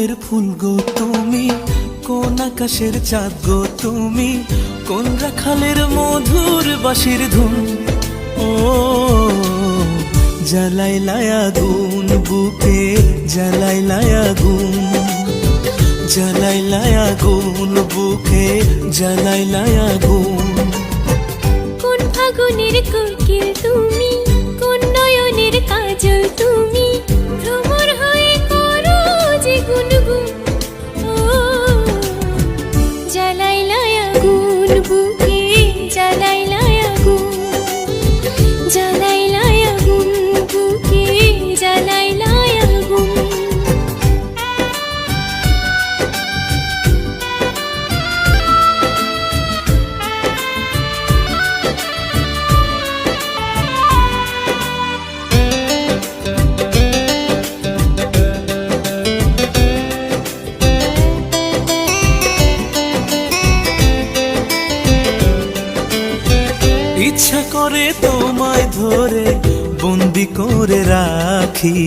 বনের ফুল গো তুমি, কোন আকাশের চাঁদ গো তুমি, কোন রাখালের মধুর বাঁশির ধুন। ও জ্বালাইলাই আগুন বুকে, জ্বালাইলাই আগুন, জ্বালাইলাই আগুন বুকে, জ্বালাইলাই আগুন। কোন ফাগুনের কোকিল তুমি, কোন নয়নের কাজল তুমি, ভ্রমর হয়ে করো যে গুনগুন। ও জ্বালাইলাই আগুন বুকে, জ্বালাইলাই আগুন, জ্বালাইলাই আগুন বুকে, জ্বালাইলাই আগুন। ইচ্ছা করে তোমায় ধরে বন্দি করে রাখি,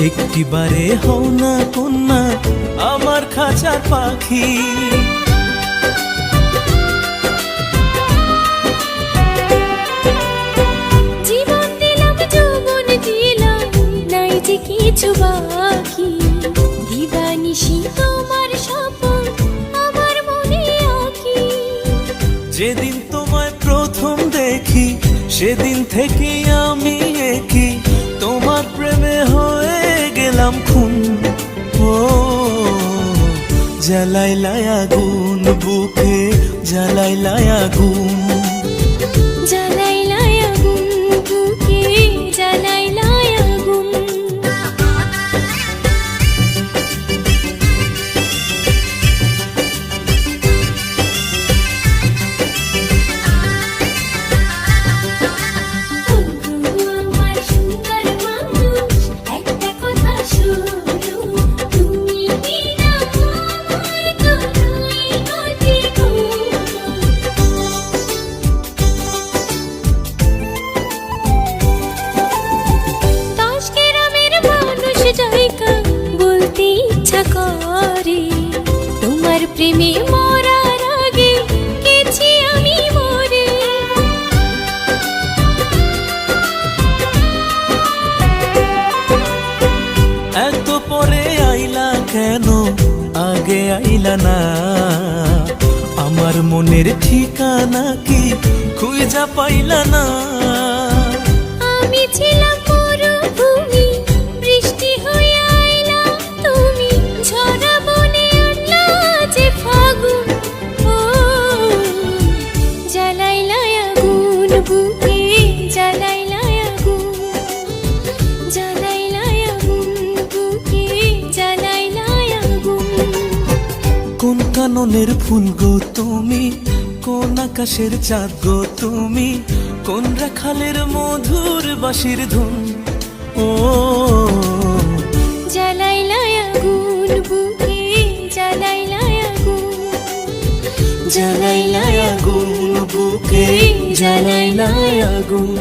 একটিবারে হও না কন্যা আমার খাঁচার পাখি। জীবন দিলাম যৌবন দিলাম, নাই যে কিছু বাকি। দিবানিশি তোমার স্বপন আমার মনে আঁকি। যেদিন তোমায় প্রথম দেখি সেদিন থেকে আমি একি, তোমার প্রেমে হয়ে গেলাম খুন। ও জ্বালাইলাই আগুন বুকে, জ্বালাইলাই আগুন, জ্বালাইলাই আগুন বুকে, জ্বালাইলাই আগুন। আমার সুন্দর মানুষ একটা কথা শোনো, তুমি বিনা আমার কোনোই গতি দশ গ্রামের মানুষ জায়গা বলতে ইচ্ছা করে, তোমার প্রেমে মরার আগে গেছি আমি মরে। এত পরে আইলা কেন, আগে আইলা না? আমার মনের ঠিকানা কি খুঁজা পাইলা না? আমি ছিলাম মরুভূমি, বৃষ্টি হয়ে আইলা তুমি, ঝরা বনে আনলা যে ফাগুন। ও জ্বালাইলাই আগুন বুকে, জ্বালাইলাই আগুন, জ্বালাইলাই আগুন বুকে, জ্বালাইলাই আগুন। কোন কাননের ফুল গো তুমি, কোন আকাশের চাঁদ গো তুমি, কোন রাখালের মধুর বাঁশির ধুন। ও জ্বালাইলাই আগুন বুকে, জ্বালাইলাই আগুন, জ্বালাইলাই আগুন বুকে, জ্বালাইলাই আগুন।